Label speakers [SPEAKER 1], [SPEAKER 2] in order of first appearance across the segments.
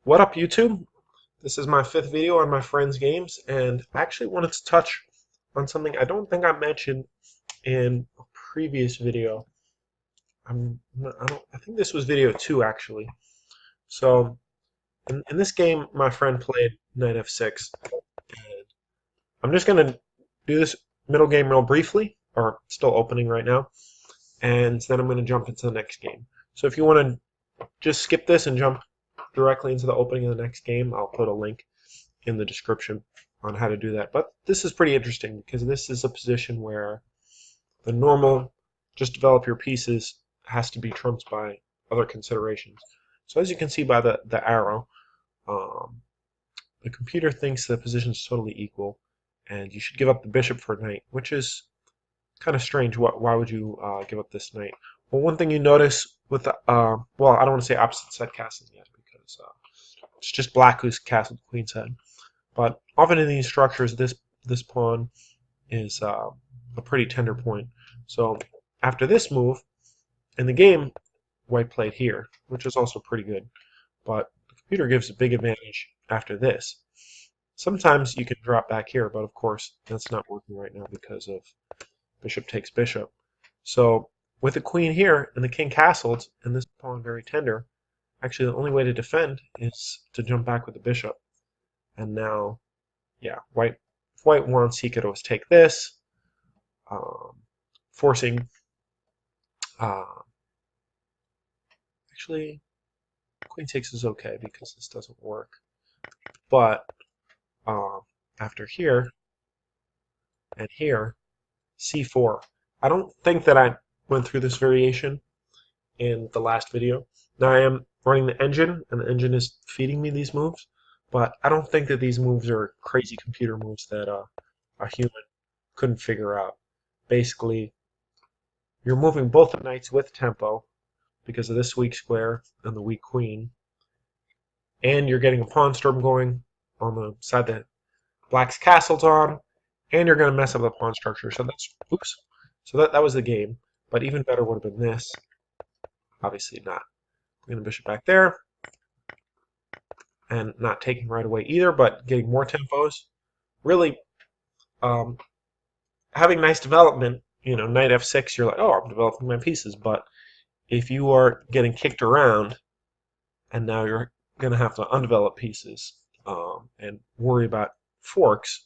[SPEAKER 1] What up, YouTube? This is my fifth video on my friend's games, and I actually wanted to touch on something I don't think I mentioned in a previous video. I think this was video 2 actually. So in this game, my friend played knight f6, and I'm just gonna do this middle game real briefly, or still opening right now, and then I'm gonna jump into the next game. So if you want to just skip this and jump directly into the opening of the next game, I'll put a link in the description on how to do that. But this is pretty interesting because this is a position where the normal just develop your pieces has to be trumped by other considerations. So as you can see by the arrow, um, the computer thinks the position is totally equal and you should give up the bishop for knight, which is kind of strange. Why would you give up this knight? Well, one thing you notice with the, well, I don't want to say opposite side castling yet because it's just black who's castled queenside. But often in these structures, this pawn is a pretty tender point. So after this move, in the game, white played here, which is also pretty good. But the computer gives a big advantage after this. Sometimes you can drop back here, but of course that's not working right now because of bishop takes bishop. So with the queen here and the king castled and this pawn very tender, actually the only way to defend is to jump back with the bishop. And now, yeah, if white wants, he could always take this, forcing. Uh, actually, queen takes is okay because this doesn't work. But uh, after here and here, c4. I don't think that I went through this variation in the last video. Now I am running the engine, and the engine is feeding me these moves, but I don't think that these moves are crazy computer moves that a human couldn't figure out. Basically, you're moving both the knights with tempo because of this weak square and the weak queen, and you're getting a pawn storm going on the side that black's castle's on, and you're going to mess up the pawn structure. So that's oops. So that was the game. But even better would have been this. Obviously not. Bringing the bishop back there, and not taking right away either, but getting more tempos. Really, um, having nice development. You know, knight f6. You're like, oh, I'm developing my pieces. But if you are getting kicked around, and now you're going to have to undevelop pieces and worry about forks,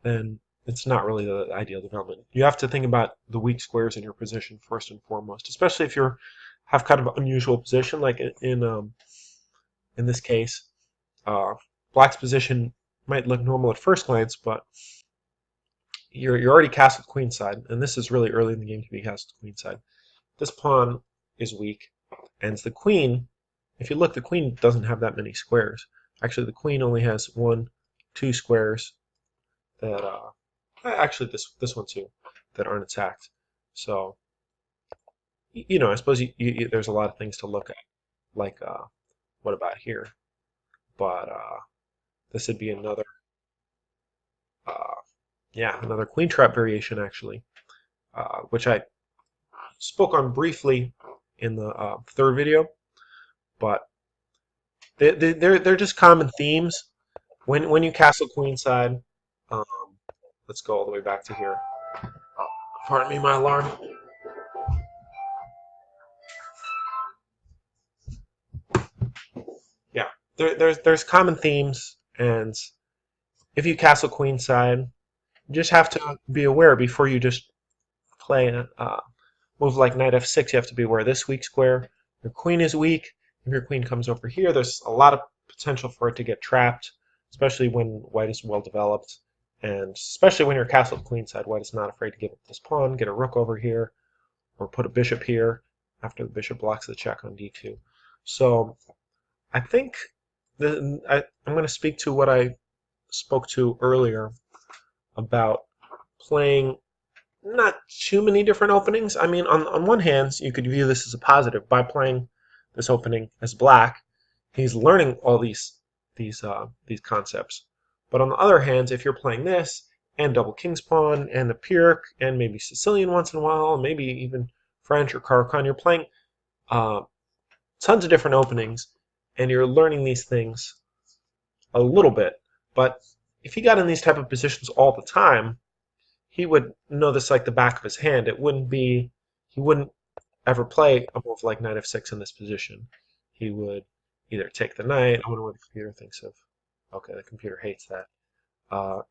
[SPEAKER 1] then it's not really the ideal development. You have to think about the weak squares in your position first and foremost, especially if you have kind of an unusual position, like in this case. Uh, Black's position might look normal at first glance, but you're already castled queenside, and this is really early in the game to be castled queenside. This pawn is weak, and the queen. If you look, the queen doesn't have that many squares. Actually, the queen only has 1, 2 squares that actually this one too that aren't attacked. So you know, I suppose there's a lot of things to look at, like what about here? But this would be another yeah, another queen trap variation actually, which I spoke on briefly in the third video, but they're just common themes when you castle queenside. Um, let's go all the way back to here. Pardon me, my alarm. Yeah, there's common themes, and if you castle queenside, you just have to be aware before you just play a move like knight f6. You have to be aware of this weak square. Your queen is weak. If your queen comes over here, there's a lot of potential for it to get trapped, especially when white is well developed, and especially when you're castled queenside. White is not afraid to give up this pawn, get a rook over here, or put a bishop here after the bishop blocks the check on d2. So I think I'm going to speak to what I spoke to earlier about playing not too many different openings. I mean, on one hand, you could view this as a positive. By playing this opening as black, he's learning all these concepts. But on the other hand, if you're playing this and double king's pawn and the Pyrrhic and maybe Sicilian once in a while, maybe even French or Caracon, you're playing uh, tons of different openings, and you're learning these things a little bit. But if he got in these type of positions all the time, he would know this like the back of his hand. He wouldn't ever play a move like knight f6 in this position. He would either take the knight. I wonder what the computer thinks of. Okay, the computer hates that.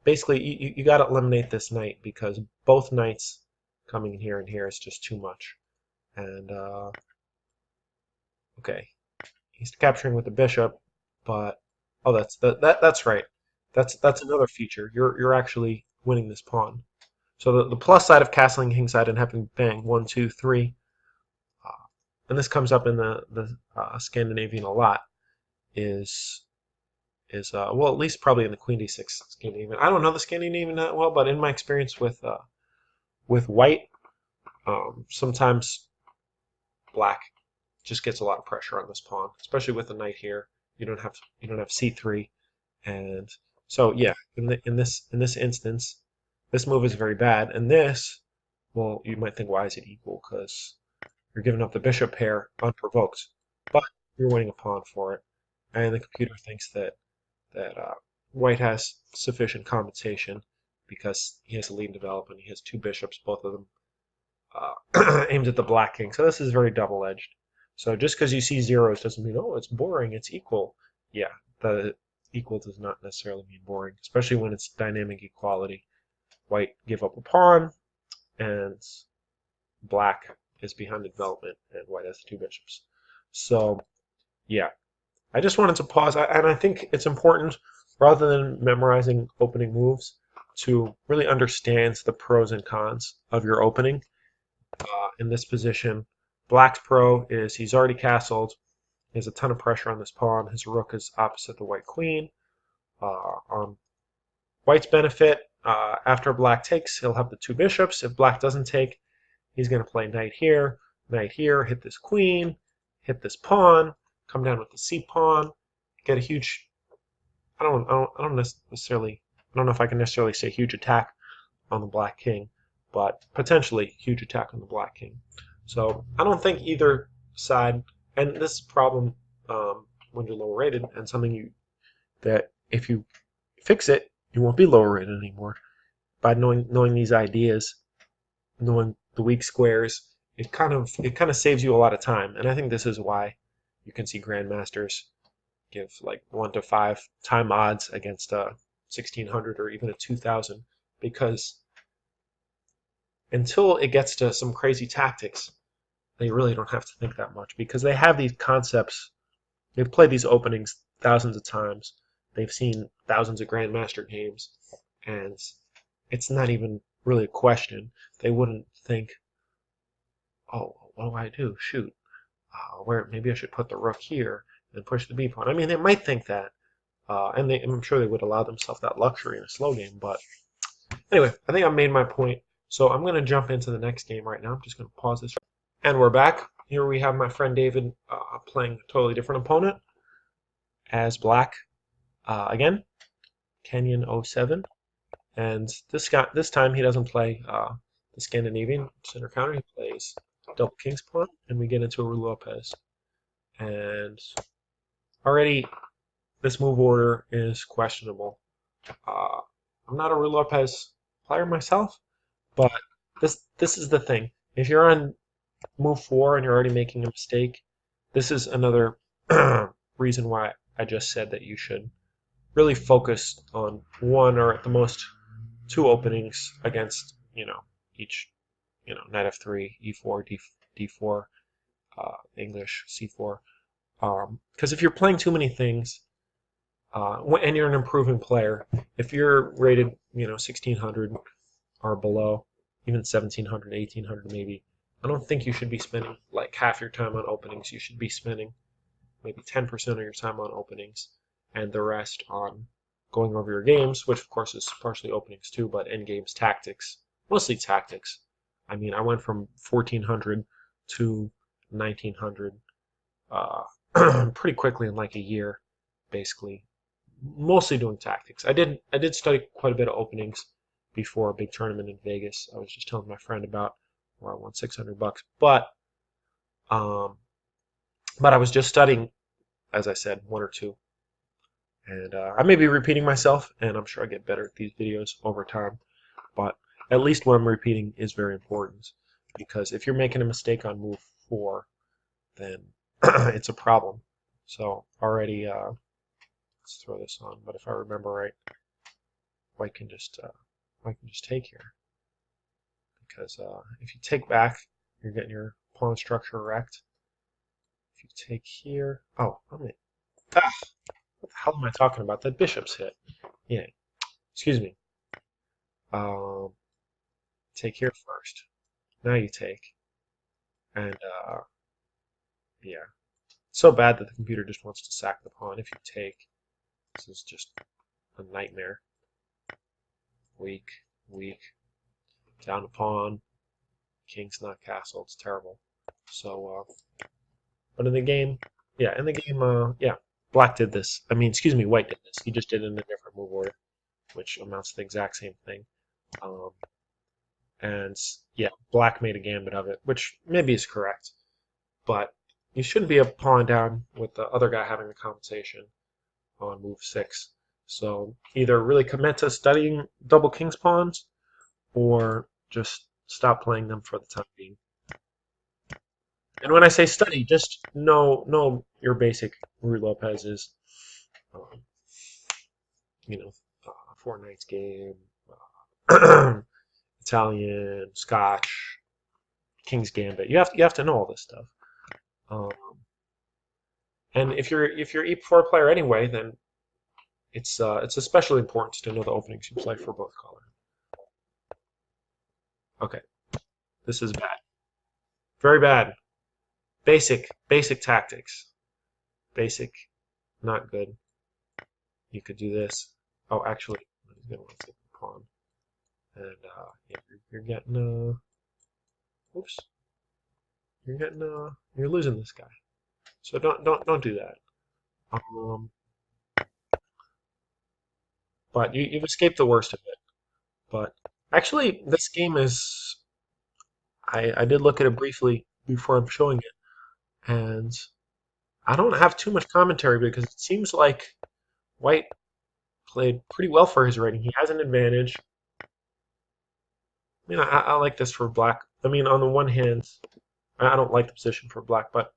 [SPEAKER 1] Basically, you got to eliminate this knight because both knights coming in here and here is just too much. And okay, he's capturing with the bishop, but oh, that's right. That's another feature. You're actually winning this pawn. So the plus side of castling kingside and having bang 1, 2, 3, and this comes up in the Scandinavian a lot, is well, at least probably in the Queen d6 Scandinavian. I don't know the Scandinavian that well, but in my experience with white, sometimes black just gets a lot of pressure on this pawn, especially with the knight here. You don't have c3, and so yeah, in this instance, this move is very bad, and this, well, you might think, why is it equal? Because you're giving up the bishop pair unprovoked, but you're winning a pawn for it, and the computer thinks that white has sufficient compensation because he has a lead in development. He has two bishops, both of them aimed at the black king. So this is very double-edged. So just because you see zeros doesn't mean, oh, it's boring, it's equal. Yeah, the equal does not necessarily mean boring, especially when it's dynamic equality. White give up a pawn, and black is behind the development, and white has the two bishops. So, yeah, I just wanted to pause, and I think it's important, rather than memorizing opening moves, to really understand the pros and cons of your opening. In this position, black's pro is he's already castled. He has a ton of pressure on this pawn. His rook is opposite the white queen. On white's benefit, after black takes, he'll have the two bishops. If black doesn't take, he's going to play knight here, hit this queen, hit this pawn, come down with the c pawn, get a huge. I don't necessarily. I don't know if I can necessarily say huge attack on the black king, but potentially huge attack on the black king. So I don't think either side, and this problem when you're lower rated, and something that if you fix it, you won't be lower rated anymore. By knowing these ideas, knowing the weak squares, it kind of saves you a lot of time. And I think this is why you can see grandmasters give like 1 to 5 time odds against a 1600 or even a 2000, because until it gets to some crazy tactics, they really don't have to think that much because they have these concepts. They've played these openings thousands of times. They've seen thousands of grandmaster games, and it's not even really a question. They wouldn't think, oh, what do I do? Shoot, where maybe I should put the rook here and push the b pawn. I mean, they might think that, and I'm sure they would allow themselves that luxury in a slow game. But anyway, I think I made my point. So I'm going to jump into the next game right now. I'm just going to pause this. And we're back. Here we have my friend David playing a totally different opponent as black again, Kenyan07. And this time he doesn't play the Scandinavian center counter. He plays double king's pawn, and we get into a Ruy Lopez. And already this move order is questionable. I'm not a Ruy Lopez player myself, but this is the thing. If you're on move 4 and you're already making a mistake, this is another reason why I just said that you should really focus on one or at the most two openings against, each, knight f3, e4, d4, English, c4. Because if you're playing too many things, and you're an improving player, if you're rated, 1600 or below, even 1700, 1800 maybe, I don't think you should be spending like half your time on openings. You should be spending maybe 10% of your time on openings and the rest on going over your games, which of course is partially openings too, but endgames tactics, mostly tactics. I mean, I went from 1400 to 1900 pretty quickly in like a year, basically, mostly doing tactics. I did study quite a bit of openings before a big tournament in Vegas. I was just telling my friend about where I won $600, but I was just studying as I said, one or two. And I may be repeating myself, and I'm sure I get better at these videos over time. But at least what I'm repeating is very important, because if you're making a mistake on move 4, then it's a problem. So already, let's throw this on. But if I remember right, white can just take here, because if you take back, you're getting your pawn structure wrecked. If you take here, oh, what the hell am I talking about? That bishop's hit. Yeah, excuse me. Um, take here first. Now you take, and yeah, so bad that the computer just wants to sack the pawn. If you take, this is just a nightmare. Weak, weak, down a pawn, king's not castle. It's terrible. So, but in the game, yeah, yeah, black did this. I mean, excuse me, white did this. He just did it in a different move order, which amounts to the exact same thing. Um, and yeah, black made a gambit of it, which maybe is correct, but you shouldn't be a pawn down with the other guy having the compensation on move 6. So either really commit to studying double king's pawns, or just stop playing them for the time being. And when I say study, just know your basic Ruy Lopez is, um, you know, Four Knights game, Italian, Scotch, King's Gambit. You have to know all this stuff. Um, and if you're E4 player anyway, then it's especially important to know the opening seems like for both colors. Okay, this is bad, very bad. Basic tactics. Basic, not good. You could do this. Oh, actually, he's gonna want to take the pawn, and yeah, you're getting oops, you're losing this guy. So don't do that. Um, but you've escaped the worst of it. But actually, this game is. I did look at it briefly before I'm showing it, and I don't have too much commentary because it seems like White played pretty well for his rating. He has an advantage. I mean, I like this for Black. I mean, on the one hand, I don't like the position for Black, but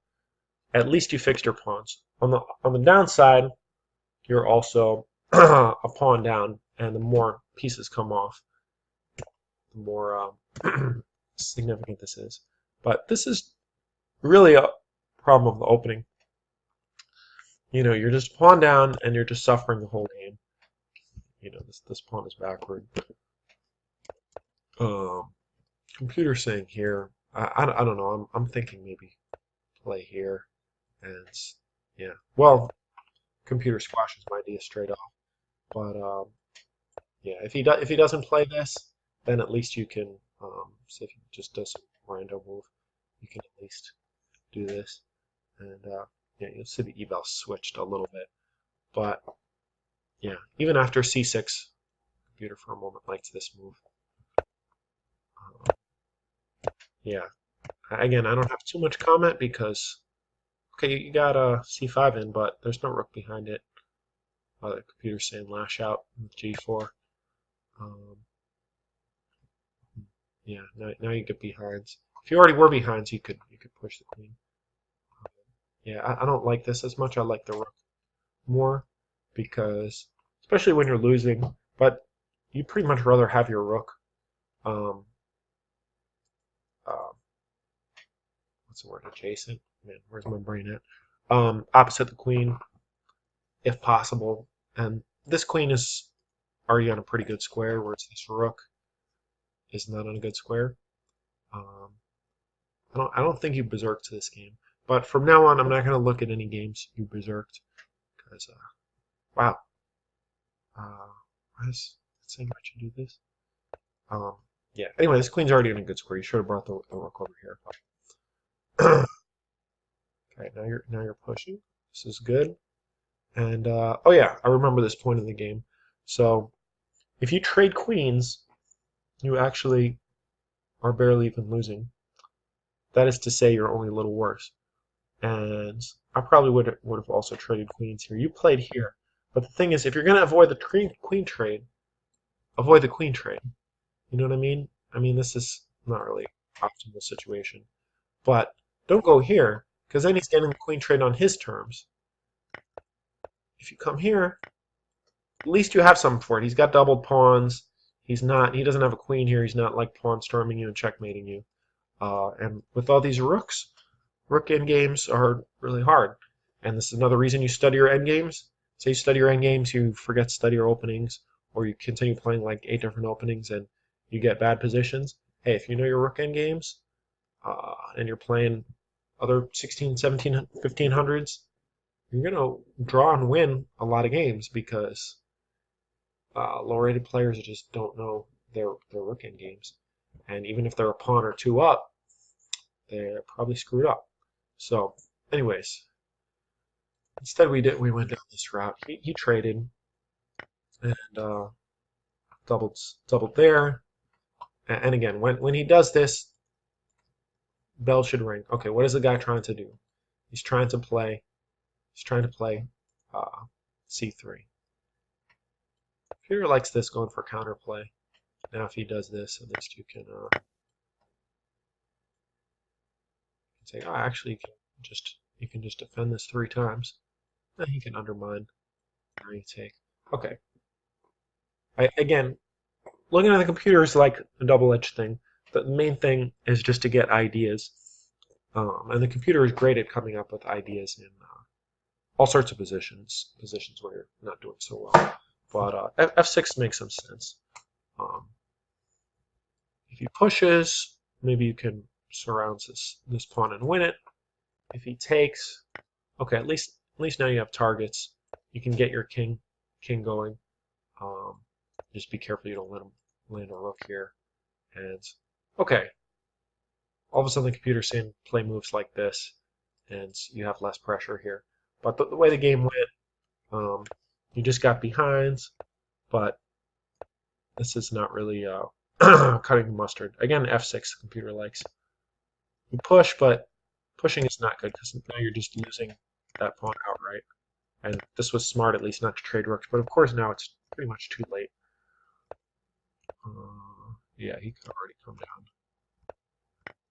[SPEAKER 1] at least you fixed your pawns. On the downside, you're also a pawn down, and the more pieces come off, the more significant this is. But this is really a problem of the opening. You're just pawn down, and you're just suffering the whole game. This pawn is backward. Um, Computer saying here, I don't know. I'm thinking maybe play here, and yeah. Well, computer squashes my idea straight off. But yeah, if he doesn't play this, then at least you can see if he just does some random move. You can at least do this, and yeah, you'll see the eval switched a little bit. But yeah, even after c6, computer for a moment likes this move. Yeah, again, I don't have too much comment because okay, you got a c5 in, but there's no rook behind it. The computer's saying lash out with g4. Um, yeah, now you get behinds. If you already were behinds, you could push the queen. Yeah, I don't like this as much. I like the rook more because, especially when you're losing, but you pretty much rather have your rook. Um, uh, what's the word? Adjacent. Man, where's my brain at? Opposite the queen, if possible. And this queen is already on a pretty good square, whereas this rook is not on a good square. Um, I don't think you berserked this game, but from now on, I'm not going to look at any games you berserked because wow, why is it saying I should do this? Yeah. Anyway, this queen's already in a good square. You should have brought the rook over here. Okay, now you're pushing. This is good. And oh yeah, I remember this point in the game. So if you trade queens, you actually are barely even losing. That is to say, you're only a little worse. and I probably would have also traded queens here. You played here, but the thing is, if you're gonna avoid the queen trade, avoid the queen trade. You know what I mean? I mean, this is not really optimal situation, but don't go here because then he's getting the queen trade on his terms. If you come here, at least you have something for it. He's got doubled pawns. He's not. He doesn't have a queen here. He's not like pawn storming you and checkmating you. And with all these rooks, rook endgames are really hard. And this is another reason you study your endgames. Say you study your endgames, you forget to study your openings, or you continue playing like 8 different openings and you get bad positions. Hey, if you know your rook endgames and you're playing other 16, 17, 1500s, you're going to draw and win a lot of games because low-rated players just don't know their rook endgames. And even if they're a pawn or two up, they're probably screwed up. So, anyways, instead we went down this route. He traded and doubled there. And again, when he does this, bell should ring. Okay, what is the guy trying to do? He's trying to play. He's trying to play c3. Peter likes this, going for counterplay. Now, if he does this, at least you can say, oh, actually, you can just defend this 3 times. Then he can undermine. Now you take. Okay. Again, looking at the computer is like a double-edged thing. The main thing is just to get ideas. And the computer is great at coming up with ideas in all sorts of positions where you're not doing so well. But f6 makes some sense. If he pushes, maybe you can surround this pawn and win it. If he takes, okay, at least now you have targets. You can get your king going. Just be careful you don't let him land a rook here. And okay, all of a sudden the computer's saying play moves like this, and you have less pressure here. But the way the game went, you just got behinds, but this is not really cutting the mustard. Again, f6 the computer likes. You push, but pushing is not good because now you're just losing that pawn outright. And this was smart, at least, not to trade rooks. But of course, now it's pretty much too late. Yeah, he could already come down.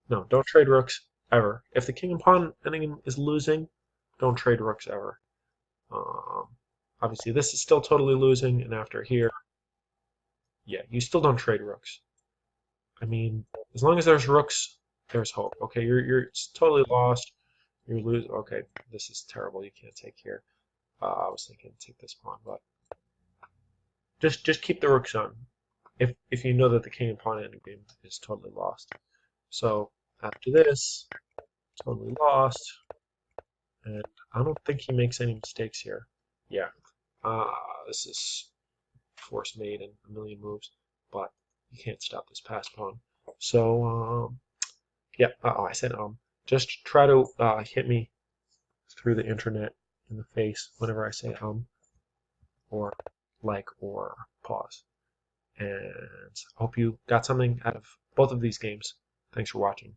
[SPEAKER 1] No, don't trade rooks ever. If the king and pawn ending is losing, don't trade rooks ever. Obviously, this is still totally losing, and after here, yeah, you still don't trade rooks. I mean, as long as there's rooks, there's hope. Okay, it's totally lost. You lose. Okay, this is terrible. You can't take here. I was thinking take this pawn, but just keep the rooks on. If you know that the king and pawn endgame is totally lost. So after this, totally lost, and I don't think he makes any mistakes here. Yeah, this is force made in a million moves, but you can't stop this pass pawn. So yeah, I said just try to hit me through the internet in the face whenever I say or like or pause. And I hope you got something out of both of these games. Thanks for watching.